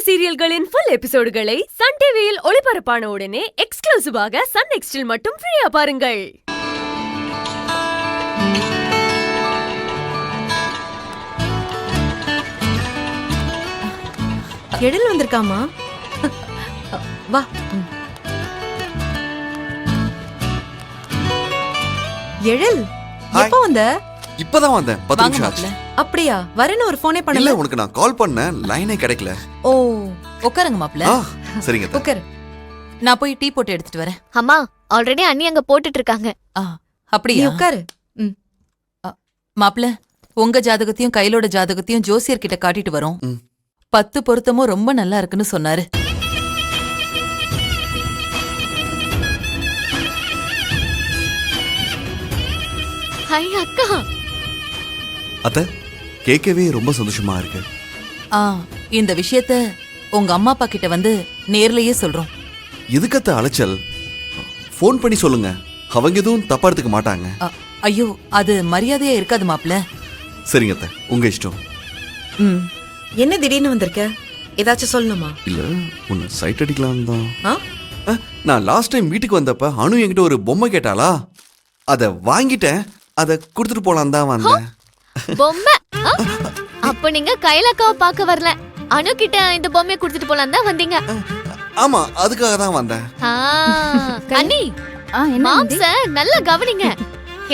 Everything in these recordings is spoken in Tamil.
சீரியல்களின் ஃபுல் எபிசோடுகளை சன் டிவியில் ஒளிபரப்பான உடனே எக்ஸ்க்ளூசிவாக சன் நெக்ஸ்டில் மட்டும் ஃப்ரீயா பாருங்கள். எழில் வந்திருக்காமா? வா. எழில் எப்ப வந்த? இப்பதான் வந்தேன். 10 நிமிஷம் ஆச்சு. அப்படியா? வரேன்னு ஒரு போனே பண்ணல. இல்ல, உனக்கு நான் கால் பண்ணேன், லைனே கிடைக்கல. ஓ, உட்காருங்க மாப்ள. சரிங்க. உட்காரு. நான் போய் டீ போட்டு எடுத்துட்டு வரேன். அம்மா, ஆல்ரெடி அண்ணி அங்க போட்டுட்டு இருக்காங்க. நீ அப்படியா? உட்காரு. மாப்ள, உங்க ஜாதகத்தையும் கையிலோட ஜாதகத்தையும் ஜோசியர் கிட்ட காட்டிட்டு வரோம். 10 பொருத்தமும் ரொம்ப நல்லா இருக்குன்னு சொன்னாரு. ஹை அக்கா. அத்த, கேட்கவே ரொம்ப சந்தோஷமா இருக்கு. இந்த விஷயத்த உங்க அம்மா அப்பா கிட்ட வந்து நேர்லயே சொல்றோம். எதுக்கத்த அலைச்சல்? ஃபோன் பண்ணி சொல்லுங்க, அவங்க எதுவும் தப்பா எடுத்துக்க மாட்டாங்க. ஐயோ, அது மரியாதையா இருக்காது மாப்ள. சரிங்க அத்த, உங்க இஷ்டம். என்ன திடீர்னு வந்திருக்க? ஏதாச்சும் சொல்லணுமா? இல்ல, உன்னை சைட் அடிக்கலாம் தான். நான் லாஸ்ட் டைம் வீட்டுக்கு வந்தப்ப அனு என்கிட்ட ஒரு பொம்மை கேட்டாளா, அத வாங்கிட்டேன். அத கொடுத்துட்டு போலாம் தான் வந்தேன். பொம்மை? அப்ப நீங்க கைலக்காவை பார்க்க வரல, அனு கிட்ட இந்த பொம்மையை கொடுத்துட்டு போலாம் தான் வந்தீங்க. ஆமா, அதுக்காக தான் வந்தேன். அண்ணி, மாம்ச நல்லா கவனிங்க.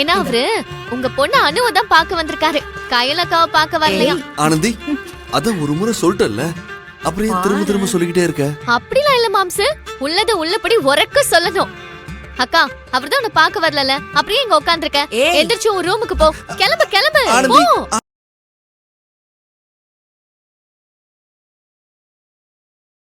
ஏன்னா அவரு உங்க பொண்ணு அனுவை தான் பார்க்க வந்திருக்காரு, கைலக்காவை பார்க்க வரலையா. ஆனந்தி, அத ஒரு முறை சொல்லிட்டல்ல, அப்புறம் திரும்ப திரும்ப சொல்லிக்கிட்டே இருக்க. அப்படிலாம் இல்ல மாம்சு, உள்ளத உள்ளபடி உரக்க சொல்லணும். அக்கா, அவர்தான் உன்னை பார்க்க வரல, அப்படியே இங்க உட்கார்ந்திருக்க. எந்திரிச்சு உன் ரூமுக்கு போ. கிளம்பு கிளம்பு.